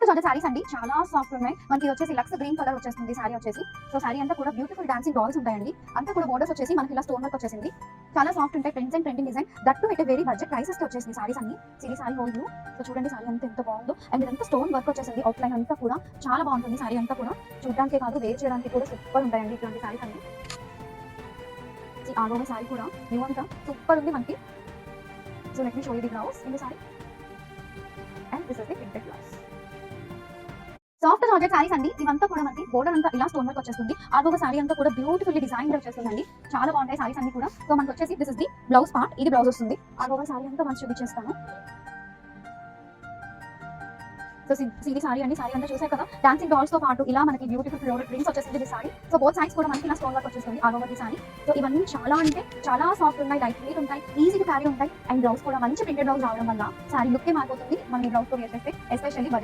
Soft georgette saris అండి, చాలా soft ఉన్నాయి. మనకి వచ్చేసి లక్స్ గ్రీన్ కలర్ వచ్చేస్తుంది సారీ వచ్చేసి. సో సారీ అంతా కూడా బ్యూటిఫుల్ డాన్సింగ్ డాల్స్ ఉంటాయండి. అంతా కూడా బోర్డర్స్ వచ్చేసి మనకి ఇలా స్టోన్ వర్క్ వచ్చేసింది. చాలా సాఫ్ట్ ఉంటాయి, prints and trending design. That అయితే వెరీ బడ్జెట్ ప్రైసెస్ కి వచ్చేసింది సారీస్ అన్ని. సిరీ సారీ హోల్ వ్యూ. సో చూడండి సారీ అంతా ఎంత బాగుందో, అండ్ ఇదంతా స్టోన్ వర్క్ వచ్చేసింది. అవుట్ లైన్ అంతా కూడా చాలా బాగుంటుంది. సారీ అంతా కూడా చూడడానికే కాదు, వేర్ చేయడానికి కూడా సూపర్ ఉంటాయండి ఇట్లాంటి సారీస్ అన్ని. ఆల్ ఓవర్ సారీ కూడా వ్యూ అంతా సూపర్ ఉంది మనకి. So let me show you the blouse in the sorry, and this is the printed blouse. Soft georgette saris అండి, ఇవంతా కూడా మనకి బోర్డర్ అంతా ఇలా స్టోన్ వర్క్ వచ్చేస్తుంది. ఆల్ఓవర్ సారీ అంతా కూడా బ్యూటిఫుల్లీ డిజైన్ వచ్చేస్తుందండి. చాలా బాగుంటాయి సారీస్ అన్ని కూడా. సో మనకి వచ్చేసి this is the blouse part, ఇది బ్లౌజ్ వస్తుంది. ఆల్ఓవర్ సారీ అంతా మనం చూపించేస్తాను. సో సిరీ సారీ అండి, సారీ అంతా చూసారు కదా, డాన్సింగ్ డాల్స్ తో పాటు ఇలా మనకి బ్యూటిఫుల్ ఫ్లోరల్ ప్రింట్స్ వచ్చేసింది సారీ. సో బోత్ సైడ్స్ కూడా మనకి ఇలా స్టోన్ వర్క్ వచ్చేస్తుంది all over the sorry. So ఇవన్నీ చాలా అంటే చాలా సాఫ్ట్ ఉంటాయి, లైట్ వెయిట్ ఉంటాయి, ఈజీ టు క్యారీ ఉంటాయి. అండ్ బ్లౌజ్ కూడా మంచి ప్రింటెడ్ బ్లౌజ్ రావడం వల్ల సారీ లుక్ మారిపోతుంది మనం ఈ బ్లౌజ్ తో వేసేస్తే, ఎస్పెషల్లీ బడ్జెట్